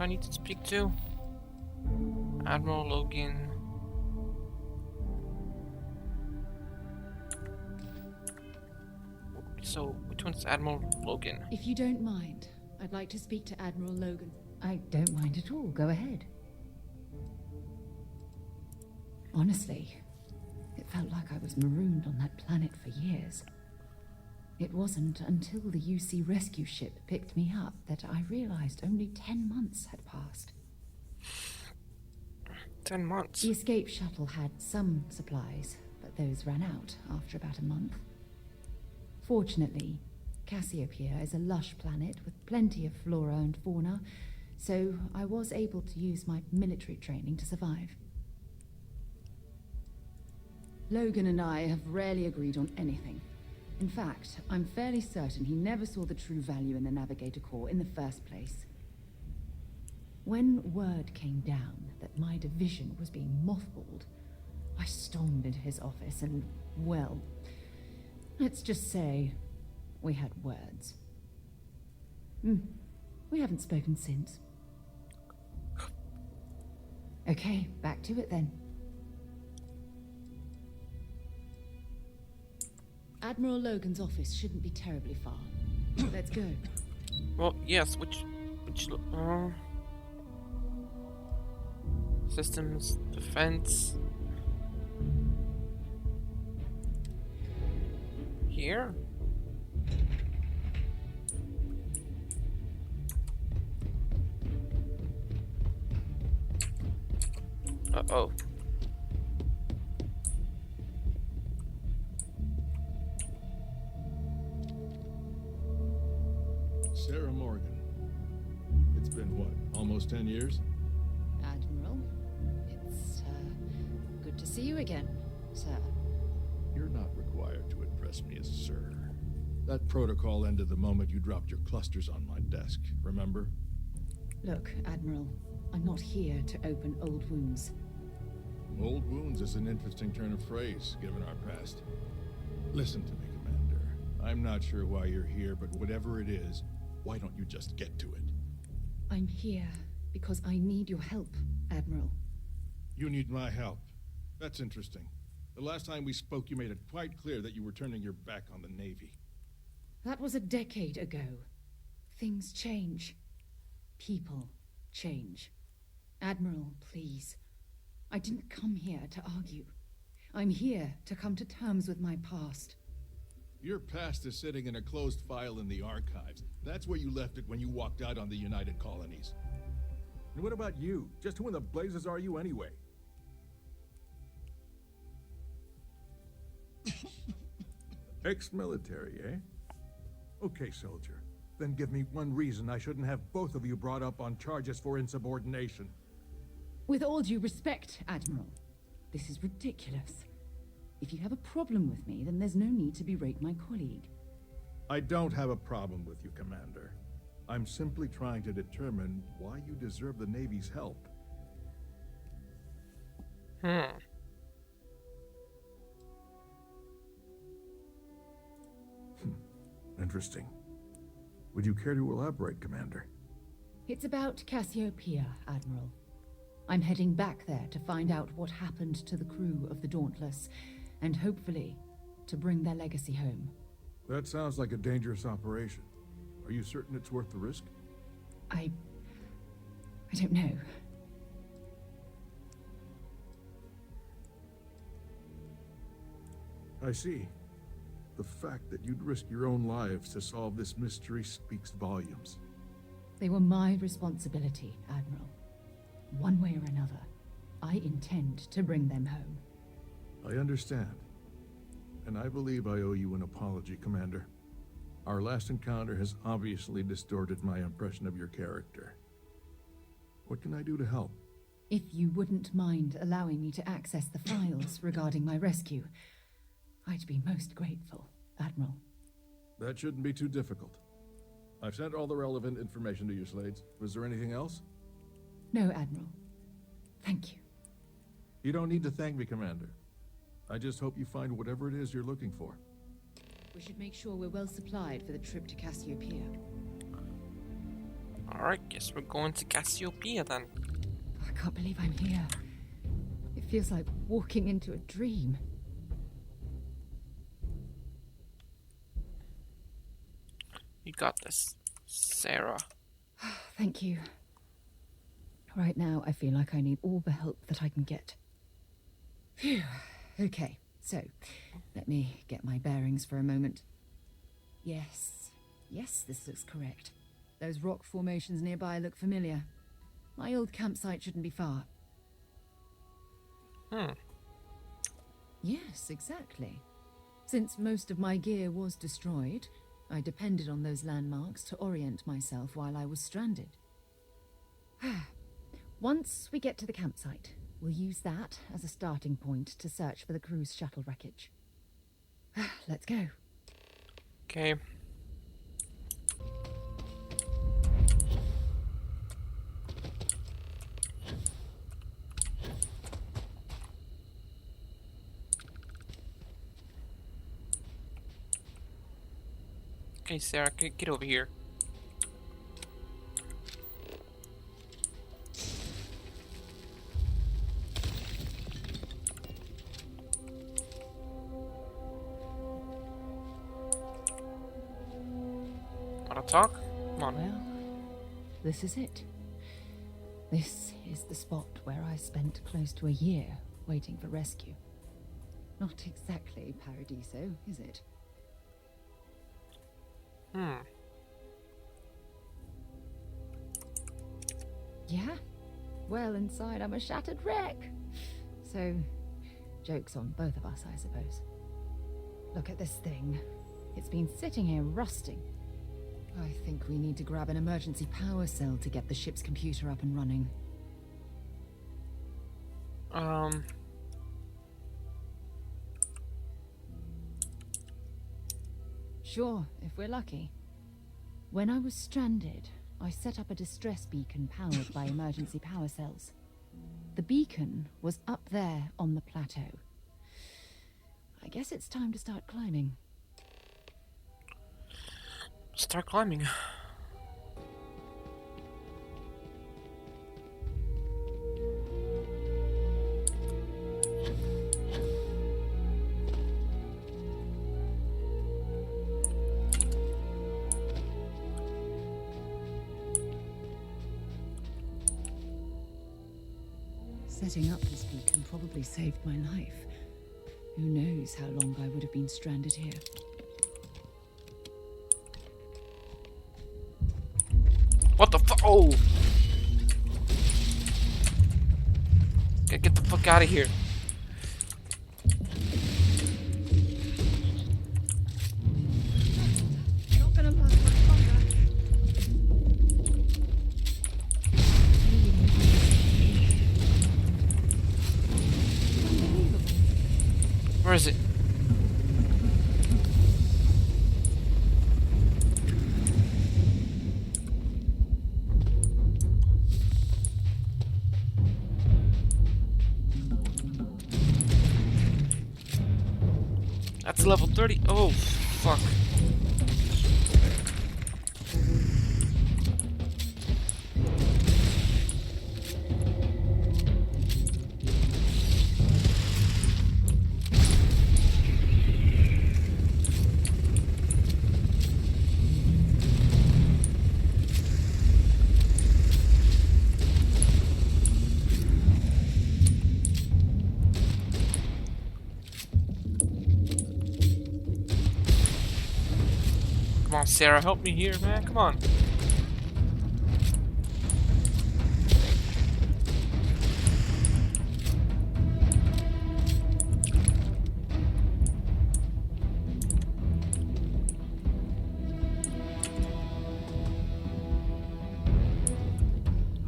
do I need to speak to? Admiral Logan. So, which one's Admiral Logan? If you don't mind, I'd like to speak to Admiral Logan. I don't mind at all. Go ahead. Honestly, it felt like I was marooned on that planet for years. It wasn't until the UC rescue ship picked me up that I realized only 10 months had passed. 10 months? The escape shuttle had some supplies, but those ran out after about a month. Fortunately, Cassiopeia is a lush planet with plenty of flora and fauna, so I was able to use my military training to survive. Logan and I have rarely agreed on anything. In fact, I'm fairly certain he never saw the true value in the Navigator Corps in the first place. When word came down that my division was being mothballed, I stormed into his office and, well, let's just say we had words. We haven't spoken since. Okay, back to it then. Admiral Logan's office shouldn't be terribly far. Let's go. Well, yes, which systems, defense. Here? Uh-oh. Sarah Morgan. It's been what, almost 10 years? Admiral, it's good to see you again, sir. You're not required to address me as sir. That protocol ended the moment you dropped your clusters on my desk, remember? Look, Admiral, I'm not here to open old wounds. Old wounds is an interesting turn of phrase, given our past. Listen to me, Commander. I'm not sure why you're here, but whatever it is, why don't you just get to it? I'm here because I need your help, Admiral. You need my help. That's interesting. The last time we spoke, you made it quite clear that you were turning your back on the Navy. That was a decade ago. Things change. People change. Admiral, please. I didn't come here to argue. I'm here to come to terms with my past. Your past is sitting in a closed file in the archives. That's where you left it when you walked out on the United Colonies. And what about you? Just who in the blazes are you anyway? Ex-military, eh? Okay, soldier. Then give me one reason I shouldn't have both of you brought up on charges for insubordination. With all due respect, Admiral, this is ridiculous. If you have a problem with me, then there's no need to berate my colleague. I don't have a problem with you, Commander. I'm simply trying to determine why you deserve the Navy's help. Interesting. Would you care to elaborate, Commander? It's about Cassiopeia, Admiral. I'm heading back there to find out what happened to the crew of the Dauntless, and hopefully, to bring their legacy home. That sounds like a dangerous operation. Are you certain it's worth the risk? I don't know. I see. The fact that you'd risk your own lives to solve this mystery speaks volumes. They were my responsibility, Admiral. One way or another, I intend to bring them home. I understand. And I believe I owe you an apology, Commander. Our last encounter has obviously distorted my impression of your character. What can I do to help? If you wouldn't mind allowing me to access the files regarding my rescue, I'd be most grateful, Admiral. That shouldn't be too difficult. I've sent all the relevant information to you, Slades. Was there anything else? No, Admiral. Thank you. You don't need to thank me, Commander. I just hope you find whatever it is you're looking for. We should make sure we're well supplied for the trip to Cassiopeia. Alright, guess we're going to Cassiopeia then. I can't believe I'm here. It feels like walking into a dream. You got this, Sarah. Thank you. Right now, I feel like I need all the help that I can get. Phew. Okay, so let me get my bearings for a moment. Yes, this looks correct. Those rock formations nearby look familiar. My old campsite shouldn't be far. Yes, exactly. Since most of my gear was destroyed, I depended on those landmarks to orient myself while I was stranded. Once we get to the campsite, we'll use that as a starting point to search for the cruise shuttle wreckage. Let's go. Okay. Okay, Sarah, get over here. Wanna talk? Come on. Well, this is it. This is the spot where I spent close to a year waiting for rescue. Not exactly Paradiso, is it? Yeah? Well, inside I'm a shattered wreck. So, joke's on both of us, I suppose. Look at this thing. It's been sitting here rusting. I think we need to grab an emergency power cell to get the ship's computer up and running. Sure, if we're lucky. When I was stranded, I set up a distress beacon powered by emergency power cells. The beacon was up there on the plateau. I guess it's time to start climbing. Start climbing. Setting up this beacon probably saved my life. Who knows how long I would have been stranded here. What the fuck? Oh! Get the fuck out of here. Not gonna last much longer. Unbelievable. Where is it? That's level 30. Oh, fuck. Come on, Sarah, help me here, man. Come on.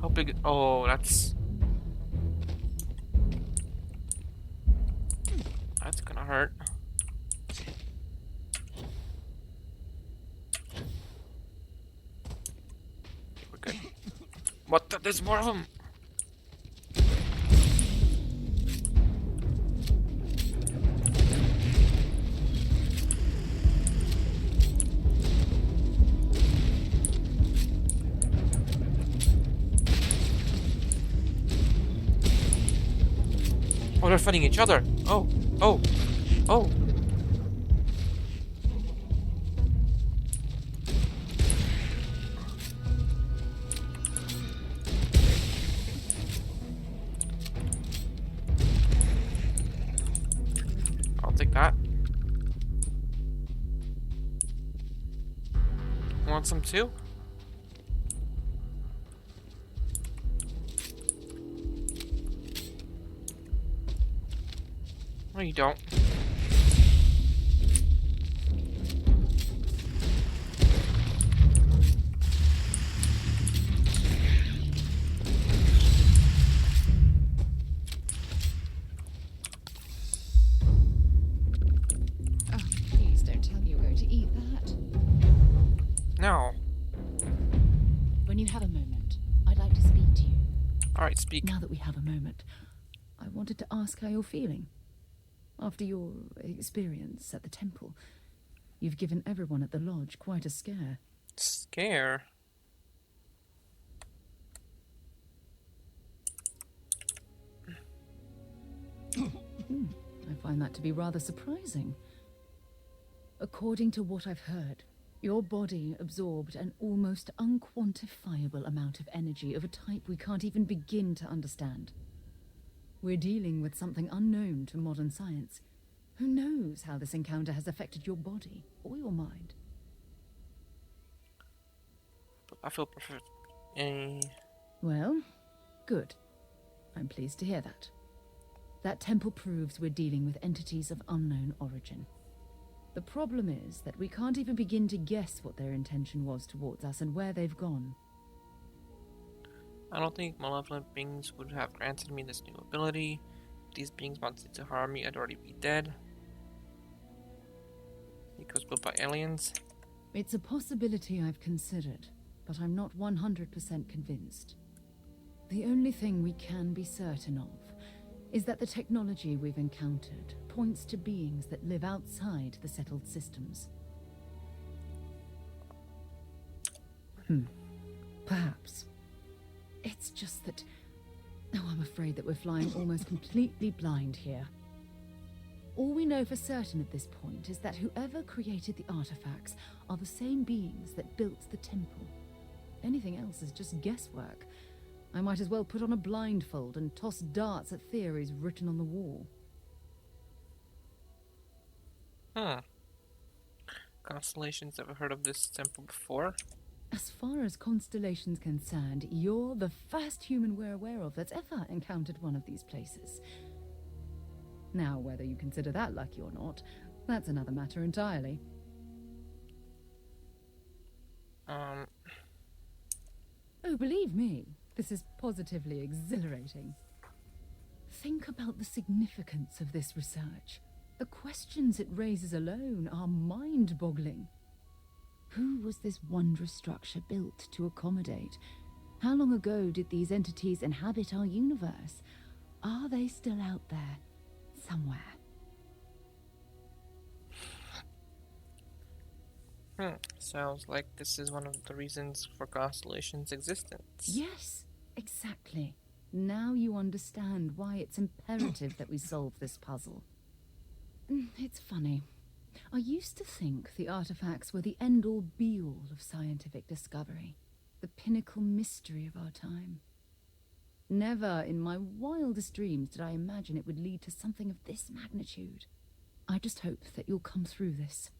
How big? Oh, that's gonna hurt. We're good. What the? There's more of them. they're fighting each other. Oh, oh, oh. I'll take that. Want some too? No, you don't. Oh, please don't tell me you're going to eat that. No. When you have a moment, I'd like to speak to you. Alright, speak. Now that we have a moment, I wanted to ask how you're feeling. After your experience at the temple, you've given everyone at the lodge quite a scare. Scare? I find that to be rather surprising. According to what I've heard, your body absorbed an almost unquantifiable amount of energy of a type we can't even begin to understand. We're dealing with something unknown to modern science. Who knows how this encounter has affected your body or your mind? I feel perfect. Well, good. I'm pleased to hear that. That temple proves we're dealing with entities of unknown origin. The problem is that we can't even begin to guess what their intention was towards us and where they've gone. I don't think malevolent beings would have granted me this new ability. If these beings wanted to harm me, I'd already be dead. It was built by aliens. It's a possibility I've considered, but I'm not 100% convinced. The only thing we can be certain of is that the technology we've encountered points to beings that live outside the settled systems. Perhaps. It's just that... Oh, I'm afraid that we're flying almost completely blind here. All we know for certain at this point is that whoever created the artifacts are the same beings that built the temple. Anything else is just guesswork. I might as well put on a blindfold and toss darts at theories written on the wall. Constellations, ever heard of this temple before? As far as Constellation's concerned, you're the first human we're aware of that's ever encountered one of these places. Now, whether you consider that lucky or not, that's another matter entirely. Um, Oh, believe me, this is positively exhilarating. Think about the significance of this research. The questions it raises alone are mind-boggling. Who was this wondrous structure built to accommodate? How long ago did these entities inhabit our universe? Are they still out there, somewhere? Sounds like this is one of the reasons for Constellation's existence. Yes, exactly. Now you understand why it's imperative that we solve this puzzle. It's funny. I used to think the artifacts were the end-all be-all of scientific discovery, the pinnacle mystery of our time. Never in my wildest dreams did I imagine it would lead to something of this magnitude. I just hope that you'll come through this,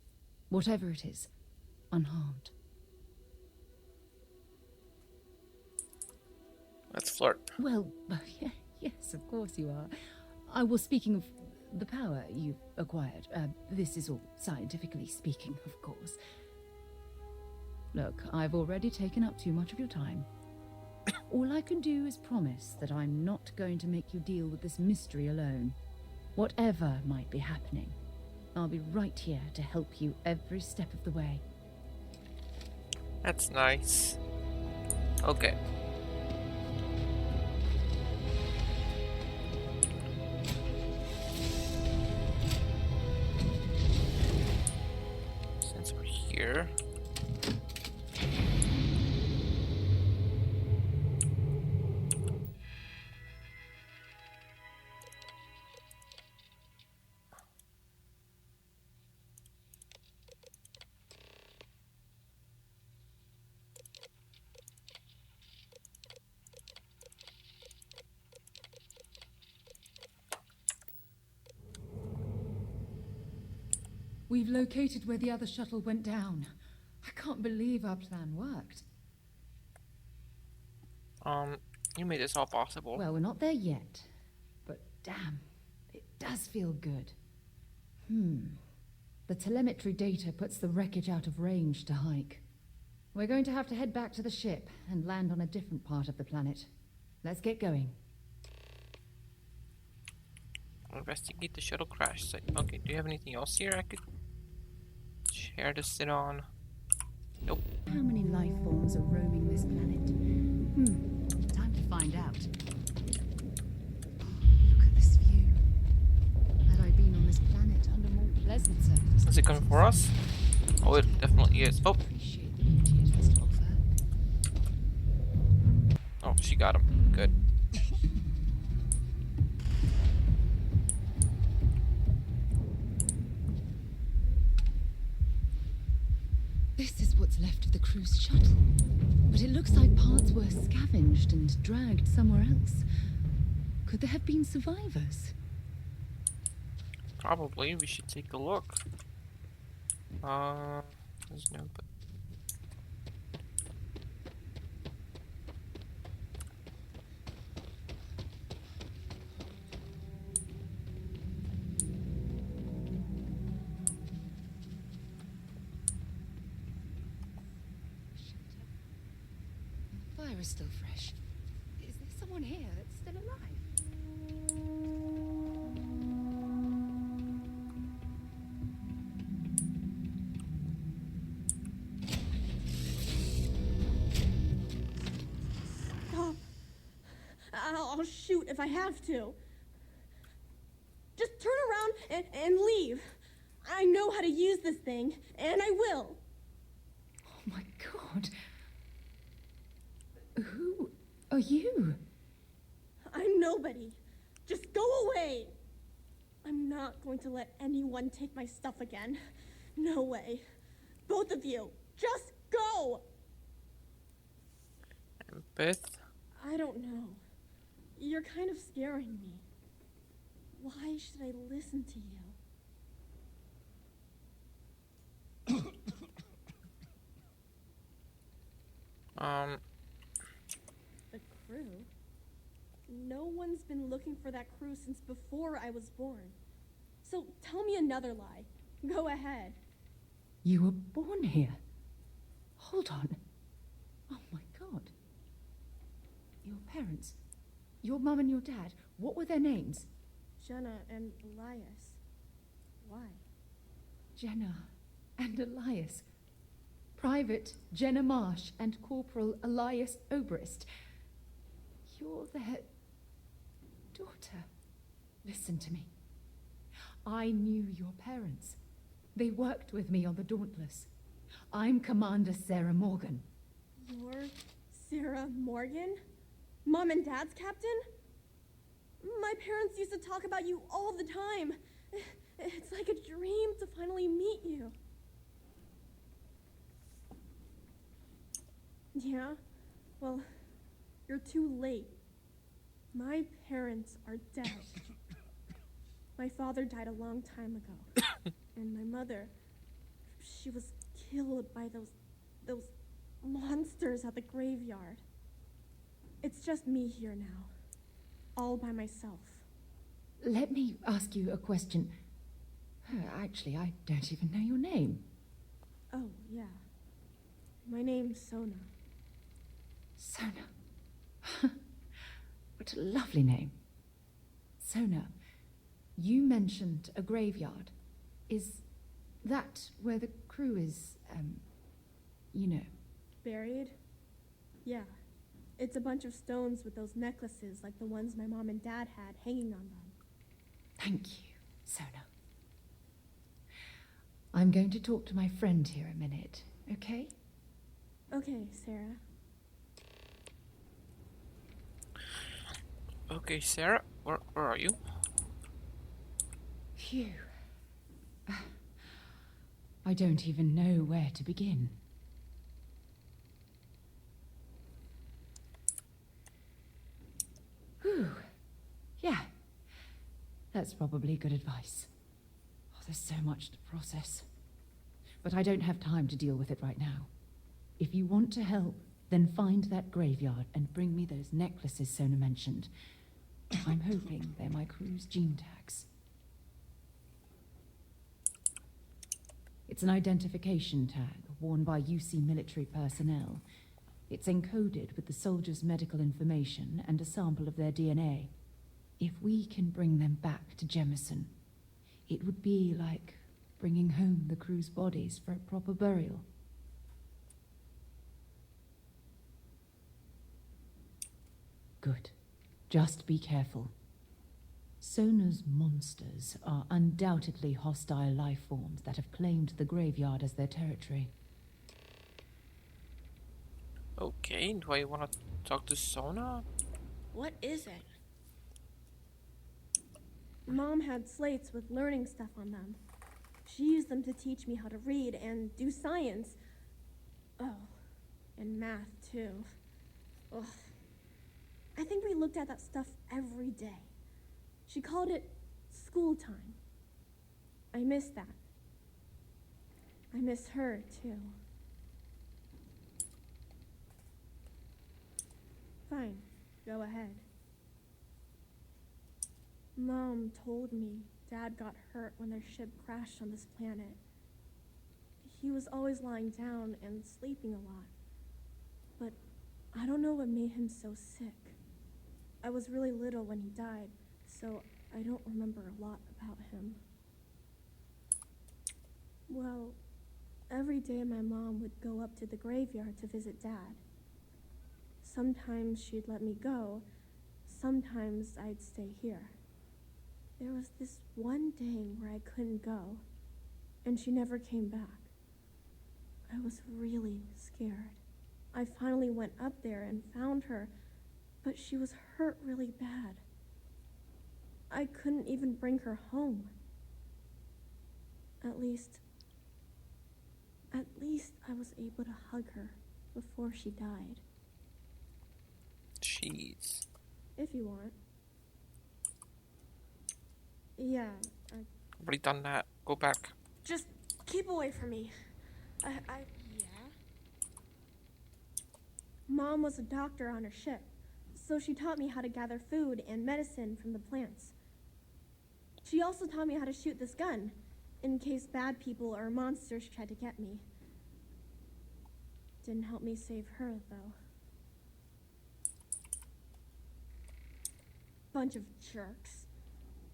whatever it is, unharmed. Let's flirt. Well, yes, of course you are. I was speaking of the power you've acquired. This is all scientifically speaking, of course. Look, I've already taken up too much of your time. All I can do is promise that I'm not going to make you deal with this mystery alone. Whatever might be happening, I'll be right here to help you every step of the way. That's nice. Okay. Since we're here... We've located where the other shuttle went down. I can't believe our plan worked. You made this all possible. Well, we're not there yet. But damn, it does feel good. The telemetry data puts the wreckage out of range to hike. We're going to have to head back to the ship and land on a different part of the planet. Let's get going. Investigate the shuttle crash site. Okay, do you have anything else here I could chair to sit on? Nope. How many life forms are roaming this planet? Time to find out. Look at this view. Had I been on this planet under more pleasant circumstances. Is it coming for us? Oh, it definitely is. Oh, Appreciate the beauty it has to offer. oh, she got him. Good. This is what's left of the cruise shuttle. But it looks like parts were scavenged and dragged somewhere else. Could there have been survivors? Probably. We should take a look. There's no. But The fire is still fresh. Is there someone here that's still alive? Stop. I'll shoot if I have to. Just turn around and leave. I know how to use this thing, and I will. Oh my god. Who are you? I'm nobody. Just go away. I'm not going to let anyone take my stuff again. No way. Both of you, just go. Beth, I don't know. You're kind of scaring me. Why should I listen to you? The crew? No one's been looking for that crew since before I was born. So tell me another lie. Go ahead. You were born here. Hold on. Oh my god. Your parents. Your mum and your dad. What were their names? Jenna and Elias. Why? Jenna and Elias. Private Jenna Marsh and Corporal Elias Obrist. You're their daughter. Listen to me. I knew your parents. They worked with me on the Dauntless. I'm Commander Sarah Morgan. You're Sarah Morgan? Mom and Dad's captain? My parents used to talk about you all the time. It's like a dream to finally meet you. Yeah? Well, you're too late. My parents are dead. My father died a long time ago. And my mother, she was killed by those monsters at the graveyard. It's just me here now, all by myself. Let me ask you a question. Actually, I don't even know your name. Oh, yeah. My name's Sona. Sona. What a lovely name. Sona, you mentioned a graveyard. Is that where the crew is, you know? Buried? Yeah. It's a bunch of stones with those necklaces like the ones my mom and dad had hanging on them. Thank you, Sona. I'm going to talk to my friend here a minute, okay? Okay, Sarah. okay, Sarah, where are you? Phew. I don't even know where to begin. Whew. Yeah. That's probably good advice. Oh, there's so much to process. but I don't have time to deal with it right now. If you want to help, then find that graveyard and bring me those necklaces Sona mentioned. I'm hoping they're my crew's gene tags. It's an identification tag worn by UC military personnel. It's encoded with the soldiers' medical information and a sample of their DNA. If we can bring them back to Jemison, it would be like bringing home the crew's bodies for a proper burial. Good. Just be careful. Sona's monsters are undoubtedly hostile life forms that have claimed the graveyard as their territory. Okay, do I want to talk to Sona? What is it? Mom had slates with learning stuff on them. She used them to teach me how to read and do science. Oh, and math, too. Ugh. I think we looked at that stuff every day. She called it school time. I miss that. I miss her, too. Fine, go ahead. Mom told me Dad got hurt when their ship crashed on this planet. He was always lying down and sleeping a lot. But I don't know what made him so sick. I was really little when he died, so I don't remember a lot about him. Well, every day my mom would go up to the graveyard to visit Dad. Sometimes she'd let me go, sometimes I'd stay here. There was this one day where I couldn't go, and she never came back. I was really scared. I finally went up there and found her, but she was hurt really bad. I couldn't even bring her home. At least I was able to hug her before she died. Jeez. If you want. Yeah, Already done that. Go back. just keep away from me. Yeah? Mom was a doctor on her ship, so she taught me how to gather food and medicine from the plants. She also taught me how to shoot this gun, in case bad people or monsters tried to get me. Didn't help me save her, though. Bunch of jerks.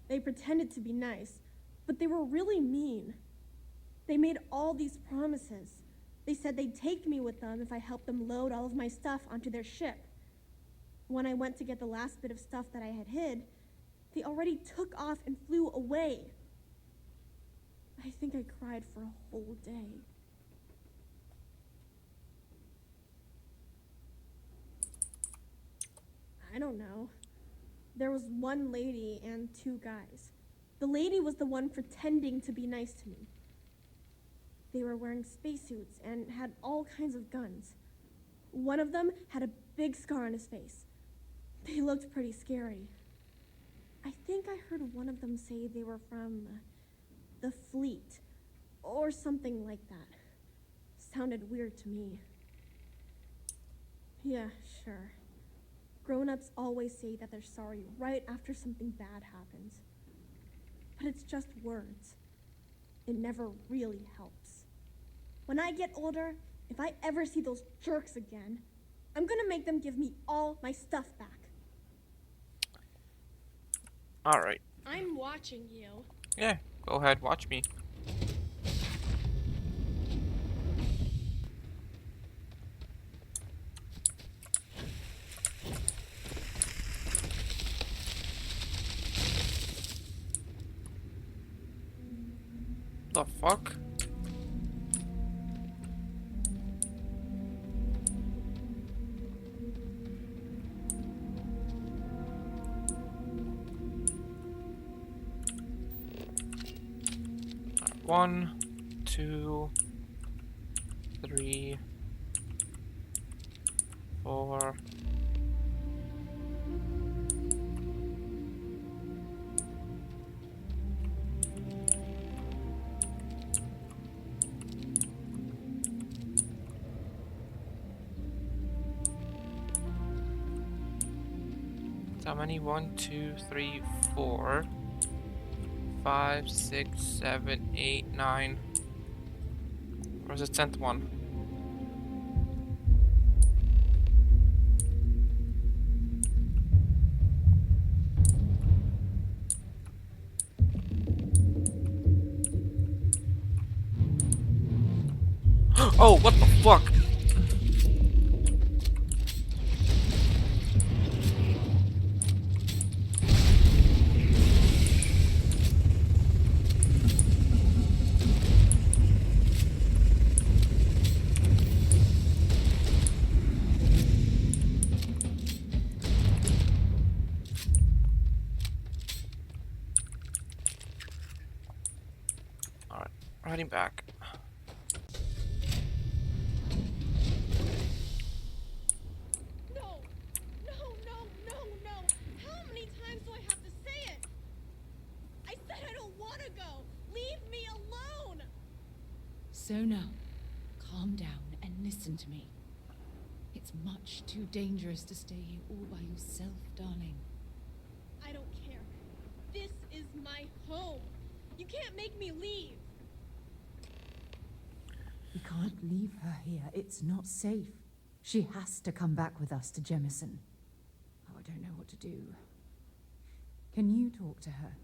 They pretended to be nice, but they were really mean. They made all these promises. They said they'd take me with them if I helped them load all of my stuff onto their ship. When I went to get the last bit of stuff that I had hid, they already took off and flew away. I think I cried for a whole day. I don't know. There was one lady and two guys. The lady was the one pretending to be nice to me. They were wearing spacesuits and had all kinds of guns. One of them had a big scar on his face. They looked pretty scary. I think I heard one of them say they were from the fleet, or something like that. Sounded weird to me. Yeah, sure. Grown-ups always say that they're sorry right after something bad happens. But it's just words. It never really helps. When I get older, if I ever see those jerks again, I'm gonna make them give me all my stuff back. Alright. I'm watching you. Yeah, go ahead, watch me. The fuck? One, 2, 3, 4. So how many? 1, 2, 3, 4, 5, 6, 7, 8, 9. Where's the 10th one? Oh, what the fuck? Alright, heading back. No! No, no, no, no! How many times do I have to say it? I said I don't want to go! Leave me alone! Sona, calm down and listen to me. It's much too dangerous to stay here all by yourself, darling. I don't care. This is my home. You can't make me leave. We can't leave her here. It's not safe. She has to come back with us to Jemison. Oh, I don't know what to do. Can you talk to her?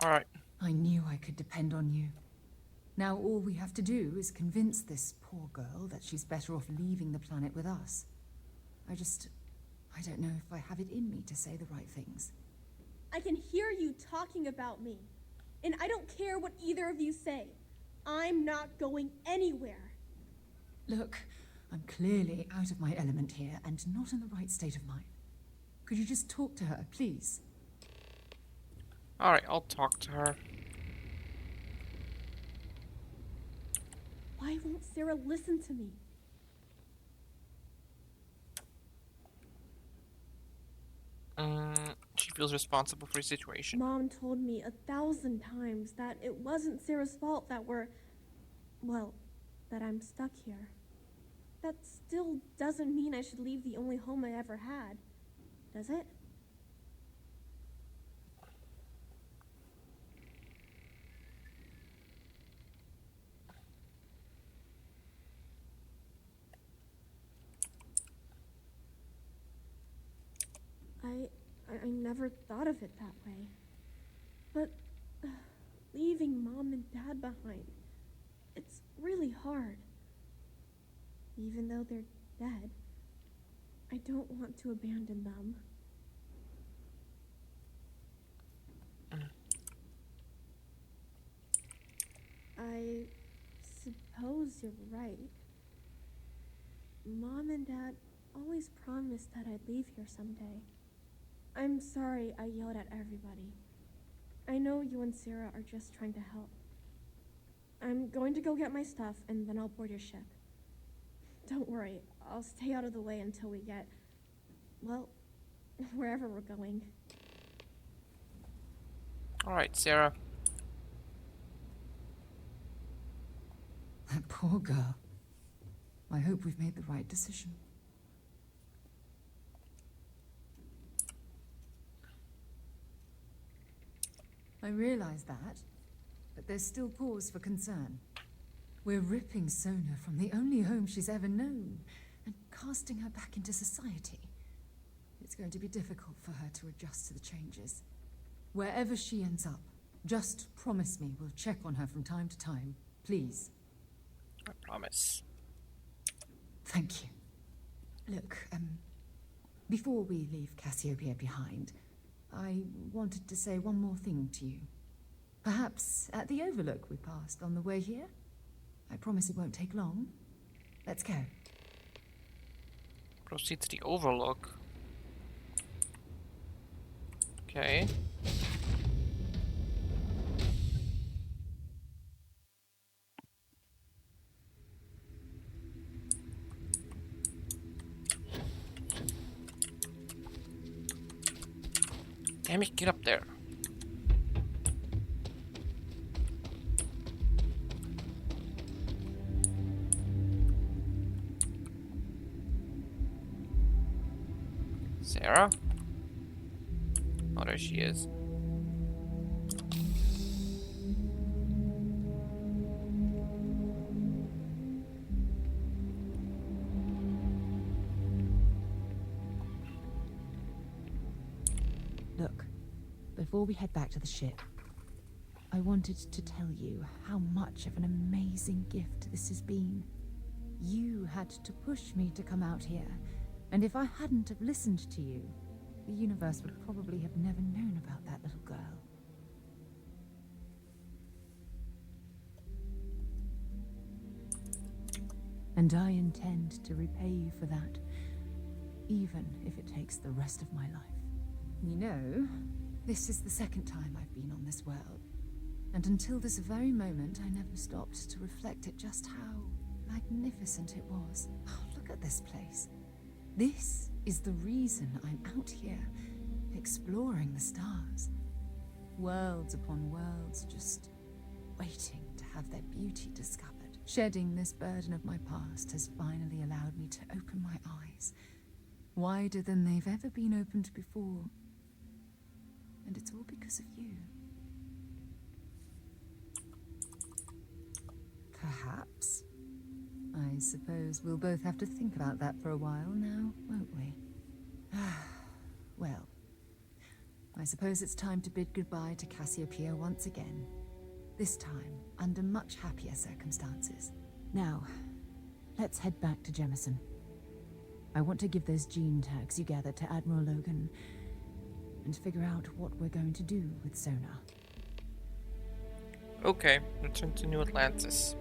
Alright. I knew I could depend on you. Now all we have to do is convince this poor girl that she's better off leaving the planet with us. I don't know if I have it in me to say the right things. I can hear you talking about me. And I don't care what either of you say. I'm not going anywhere. Look, I'm clearly out of my element here and not in the right state of mind. Could you just talk to her, please? Alright, I'll talk to her. Why won't Sarah listen to me? She feels responsible for the situation. Mom told me 1,000 times that it wasn't Sarah's fault that that I'm stuck here. That still doesn't mean I should leave the only home I ever had, does it? I never thought of it that way. But leaving Mom and Dad behind, it's really hard. Even though they're dead, I don't want to abandon them. I suppose you're right. Mom and Dad always promised that I'd leave here someday. I'm sorry I yelled at everybody. I know you and Sarah are just trying to help. I'm going to go get my stuff and then I'll board your ship. Don't worry, I'll stay out of the way until we get, well, wherever we're going. Alright, Sarah. That poor girl. I hope we've made the right decision. I realize that, but there's still cause for concern. We're ripping Sona from the only home she's ever known and casting her back into society. It's going to be difficult for her to adjust to the changes. Wherever she ends up, just promise me we'll check on her from time to time, please. I promise. Thank you. Look, before we leave Cassiopeia behind, I wanted to say one more thing to you. Perhaps at the overlook we passed on the way here? I promise it won't take long. Let's go. Proceed to the overlook. Okay. Damn it, get up there. Sarah? Oh, there she is. Look, before we head back to the ship, I wanted to tell you how much of an amazing gift this has been. You had to push me to come out here, and if I hadn't have listened to you, the universe would probably have never known about that little girl. And I intend to repay you for that, even if it takes the rest of my life. You know, this is the second time I've been on this world, and until this very moment I never stopped to reflect at just how magnificent it was. Oh, look at this place. This is the reason I'm out here, exploring the stars. Worlds upon worlds, just waiting to have their beauty discovered. Shedding this burden of my past has finally allowed me to open my eyes, wider than they've ever been opened before. And it's all because of you. Perhaps. I suppose we'll both have to think about that for a while now, won't we? Well, I suppose it's time to bid goodbye to Cassiopeia once again. This time, under much happier circumstances. Now, let's head back to Jemison. I want to give those gene tags you gathered to Admiral Logan and figure out what we're going to do with Sona. Okay, return to New Atlantis.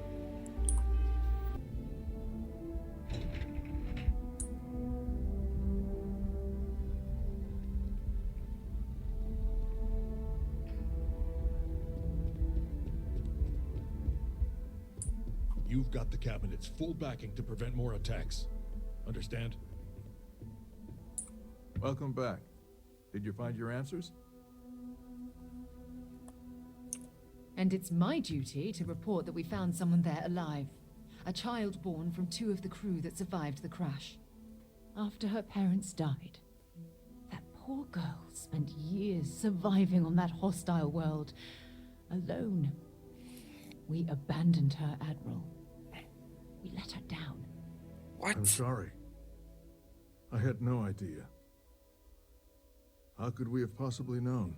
You've got the cabinet's full backing to prevent more attacks. Understand? Welcome back. Did you find your answers? And it's my duty to report that we found someone there alive. A child born from 2 of the crew that survived the crash. After her parents died, that poor girl spent years surviving on that hostile world, alone. We abandoned her, Admiral. We let her down. What? I'm sorry. I had no idea. How could we have possibly known?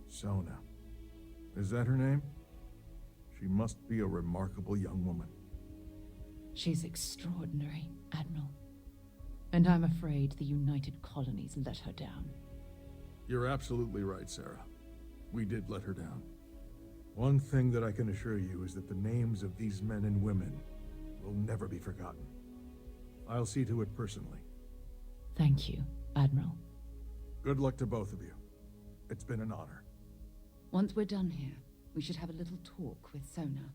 Sona. Is that her name? She must be a remarkable young woman. She's extraordinary, Admiral. And I'm afraid the United Colonies let her down. You're absolutely right, Sarah. We did let her down. One thing that I can assure you is that the names of these men and women will never be forgotten. I'll see to it personally. Thank you, Admiral. Good luck to both of you. It's been an honor. Once we're done here, we should have a little talk with Sona.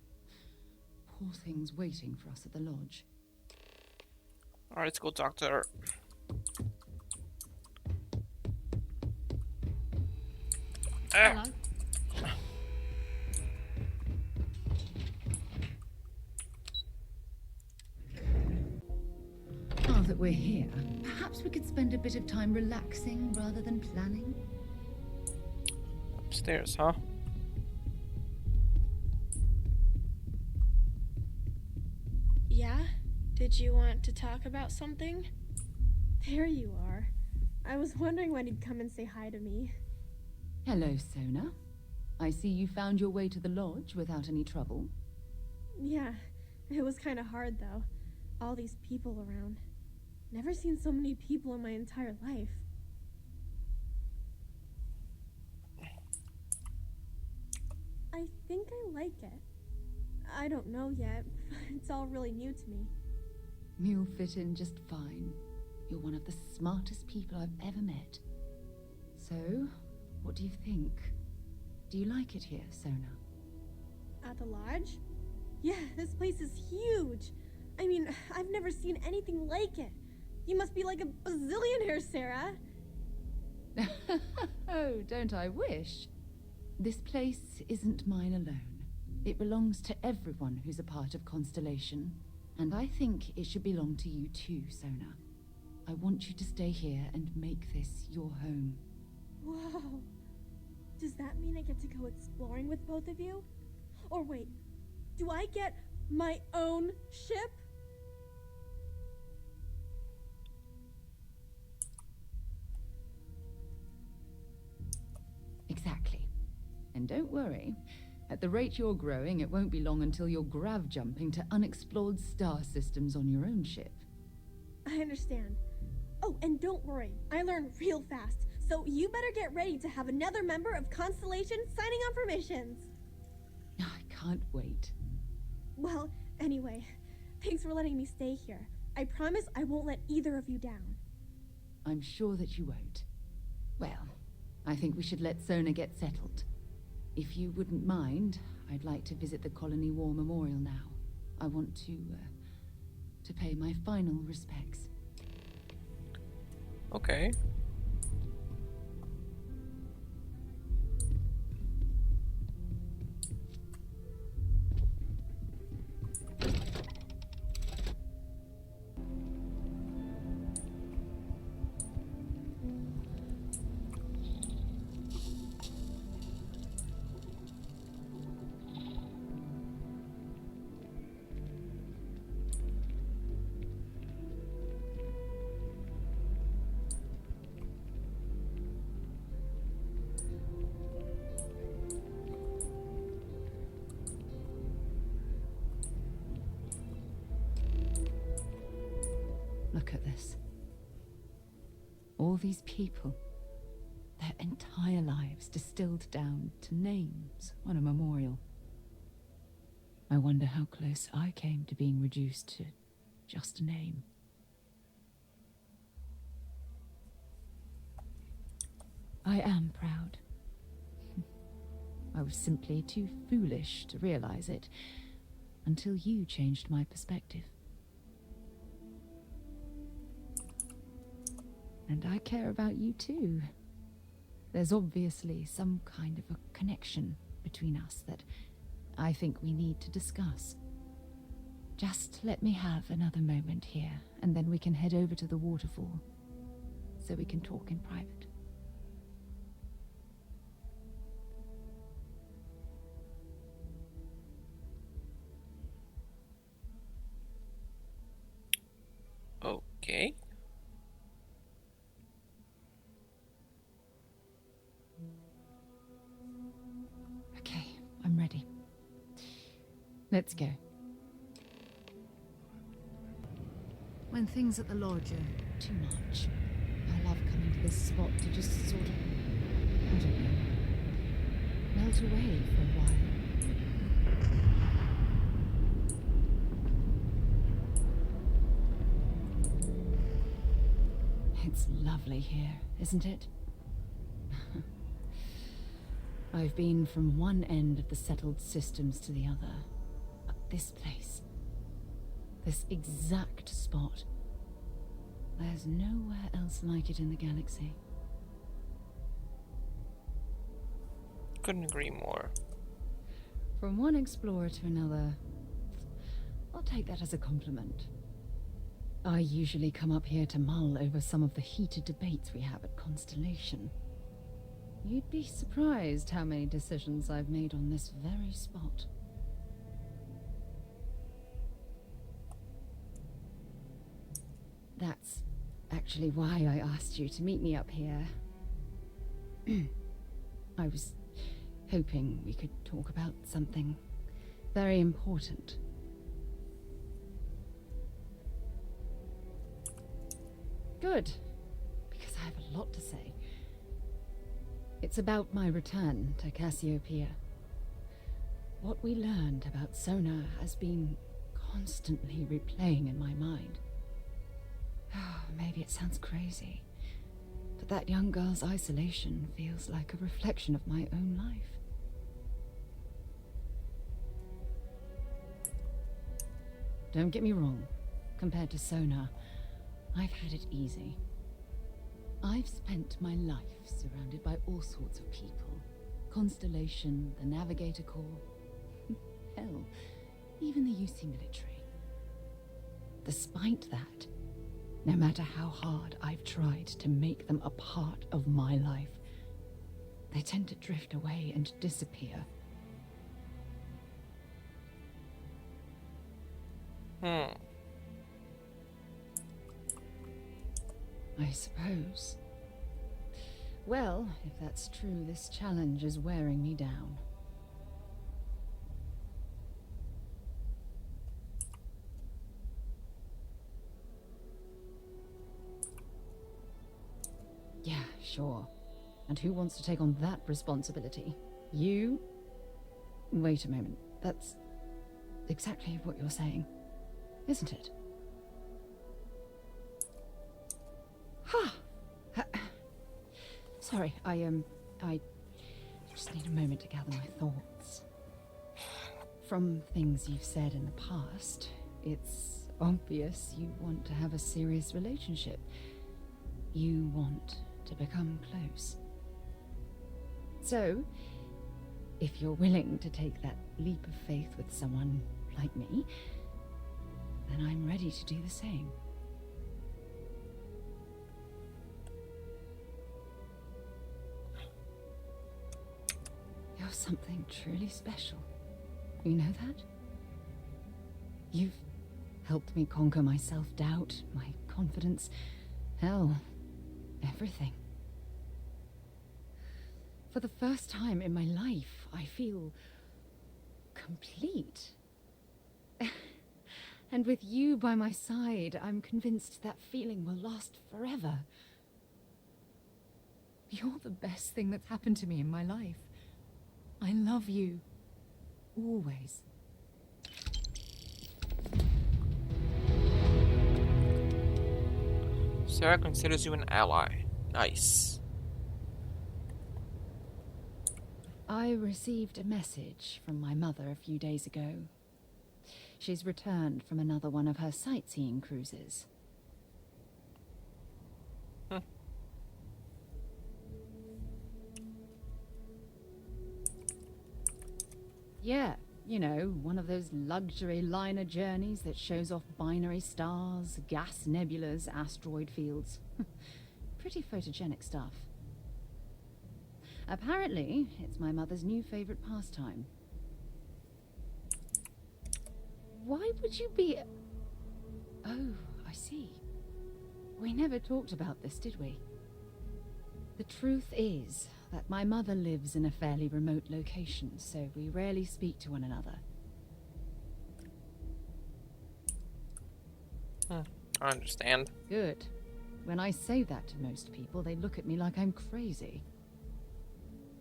Poor thing's waiting for us at the lodge. Alright, let's go talk to her. Hello. Now that we're here, perhaps we could spend a bit of time relaxing rather than planning. Upstairs, huh? Yeah? Did you want to talk about something? There you are. I was wondering when you'd come and say hi to me. Hello, Sona. I see you found your way to the lodge without any trouble. Yeah, it was kind of hard though. All these people around. Never seen so many people in my entire life. I think I like it. I don't know yet. It's all really new to me. You'll fit in just fine. You're one of the smartest people I've ever met. So, what do you think? Do you like it here, Sona? At the lodge? Yeah, this place is huge. I mean, I've never seen anything like it. You must be like a bazillionaire, Sarah. Oh, don't I wish? This place isn't mine alone. It belongs to everyone who's a part of Constellation. And I think it should belong to you too, Sona. I want you to stay here and make this your home. Whoa. Does that mean I get to go exploring with both of you? Or wait, do I get my own ship? Exactly. And don't worry. At the rate you're growing, it won't be long until you're grav jumping to unexplored star systems on your own ship. I understand. Oh, and don't worry, I learn real fast, so you better get ready to have another member of Constellation signing on for missions. I can't wait. Well, anyway, thanks for letting me stay here. I promise I won't let either of you down. I'm sure that you won't. Well, I think we should let Sona get settled. If you wouldn't mind, I'd like to visit the Colony War Memorial now. I want to pay my final respects. Okay. Look at this. All these people, their entire lives distilled down to names on a memorial. I wonder how close I came to being reduced to just a name. I am proud. I was simply too foolish to realize it until you changed my perspective. And I care about you too. There's obviously some kind of a connection between us that I think we need to discuss. Just let me have another moment here, and then we can head over to the waterfall, so we can talk in private. Okay. Okay, I'm ready. Let's go. When things at the lodge are too much, I love coming to this spot to just sort of, I don't know, melt away for a while. It's lovely here, isn't it? I've been from one end of the settled systems to the other. But this place, this exact spot, there's nowhere else like it in the galaxy. Couldn't agree more. From one explorer to another, I'll take that as a compliment. I usually come up here to mull over some of the heated debates we have at Constellation. You'd be surprised how many decisions I've made on this very spot. That's actually why I asked you to meet me up here. I was hoping we could talk about something very important. Good, because I have a lot to say. It's about my return to Cassiopeia. What we learned about Sona has been constantly replaying in my mind. Maybe it sounds crazy, but that young girl's isolation feels like a reflection of my own life. Don't get me wrong, compared to Sona, I've had it easy. I've spent my life surrounded by all sorts of people, Constellation, the Navigator Corps. Hell, even the UC military. Despite that, no matter how hard I've tried to make them a part of my life, they tend to drift away and disappear. Hmm. I suppose. Well, if that's true, this challenge is wearing me down. Yeah, sure. And who wants to take on that responsibility? You? Wait a moment. That's exactly what you're saying, isn't it? Ha! Sorry, I just need a moment to gather my thoughts. From things you've said in the past, it's obvious you want to have a serious relationship. You want to become close. So, if you're willing to take that leap of faith with someone like me, then I'm ready to do the same. You're something truly special. You know that? You've helped me conquer my self-doubt, my confidence, hell, everything. For the first time in my life, I feel complete. And with you by my side, I'm convinced that feeling will last forever. You're the best thing that's happened to me in my life. I love you. Always. Sarah considers you an ally. Nice. I received a message from my mother a few days ago. She's returned from another one of her sightseeing cruises. Yeah, you know, one of those luxury liner journeys that shows off binary stars, gas nebulas, asteroid fields. Pretty photogenic stuff. Apparently, it's my mother's new favorite pastime. Why would you be... Oh, I see. We never talked about this, did we? The truth is that my mother lives in a fairly remote location, so we rarely speak to one another. I understand. Good. When I say that to most people, they look at me like I'm crazy.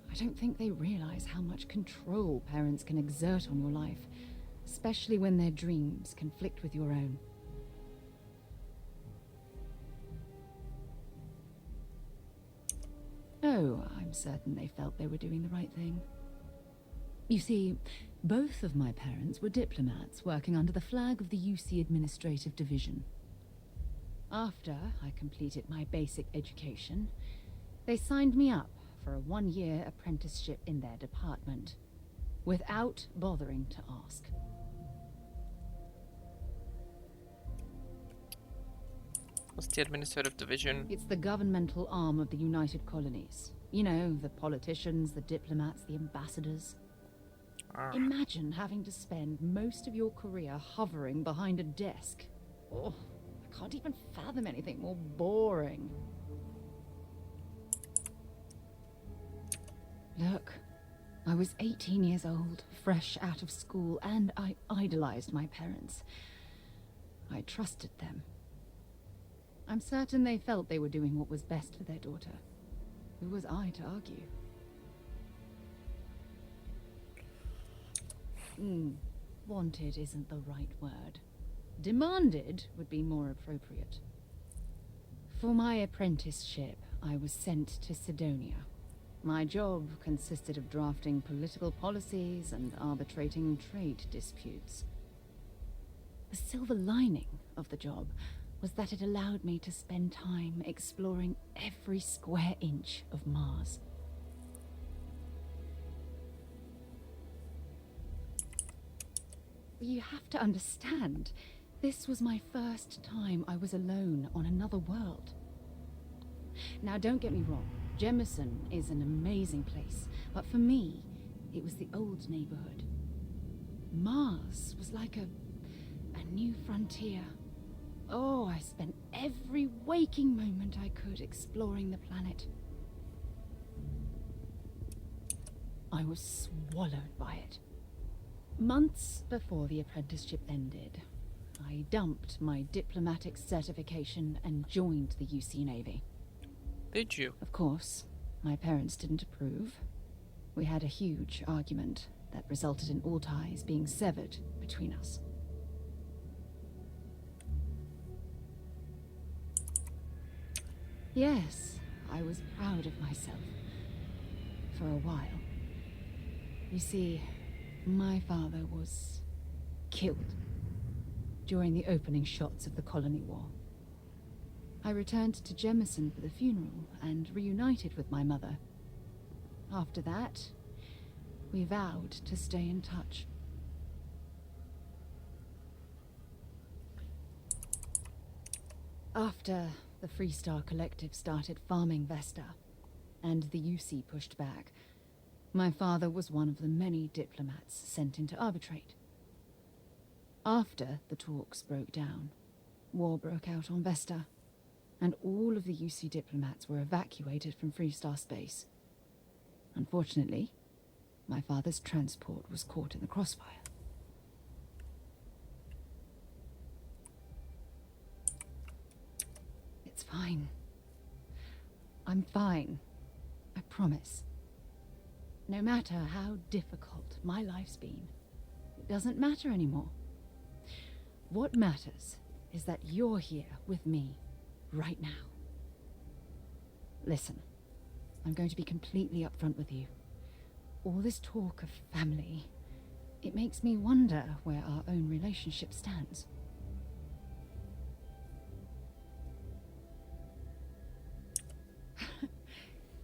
I don't think they realize how much control parents can exert on your life, especially when their dreams conflict with your own. Oh, I'm certain they felt they were doing the right thing. You see, both of my parents were diplomats working under the flag of the UC Administrative Division. After I completed my basic education, they signed me up for a one-year apprenticeship in their department, without bothering to ask. What's the administrative division? It's the governmental arm of the United Colonies. You know, the politicians, the diplomats, the ambassadors. Imagine having to spend most of your career hovering behind a desk. Oh, I can't even fathom anything more boring. Look, I was 18 years old, fresh out of school, and I idolized my parents. I trusted them. I'm certain they felt they were doing what was best for their daughter. Who was I to argue? Wanted isn't the right word. Demanded would be more appropriate. For my apprenticeship, I was sent to Sidonia. My job consisted of drafting political policies and arbitrating trade disputes. The silver lining of the job was that it allowed me to spend time exploring every square inch of Mars. You have to understand, this was my first time I was alone on another world. Now, don't get me wrong, Jemison is an amazing place, but for me, it was the old neighborhood. Mars was like a new frontier. Oh, I spent every waking moment I could exploring the planet. I was swallowed by it. Months before the apprenticeship ended, I dumped my diplomatic certification and joined the UC Navy. Did you? Of course, my parents didn't approve. We had a huge argument that resulted in all ties being severed between us. Yes, I was proud of myself. For a while. You see, my father was killed during the opening shots of the Colony War. I returned to Jemison for the funeral and reunited with my mother. After that, we vowed to stay in touch. After the Freestar Collective started farming Vesta, and the UC pushed back, my father was one of the many diplomats sent in to arbitrate. After the talks broke down, war broke out on Vesta, and all of the UC diplomats were evacuated from Freestar space. Unfortunately, my father's transport was caught in the crossfire. It's fine. I'm fine. I promise. No matter how difficult my life's been, it doesn't matter anymore. What matters is that you're here with me right now. Listen, I'm going to be completely upfront with you. All this talk of family, it makes me wonder where our own relationship stands.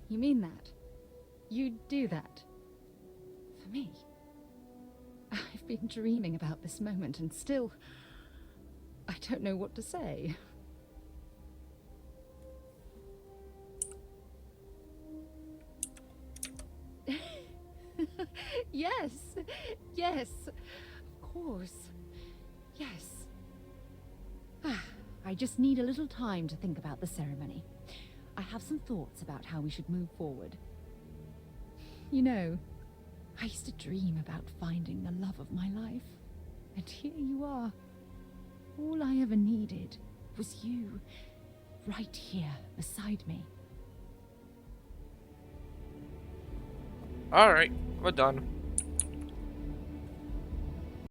You mean that? You'd do that? For me? I've been dreaming about this moment and still, I don't know what to say. Yes, yes, of course, yes. I just need a little time to think about the ceremony. I have some thoughts about how we should move forward. You know, I used to dream about finding the love of my life. And here you are. All I ever needed was you, right here beside me. Alright, we're done.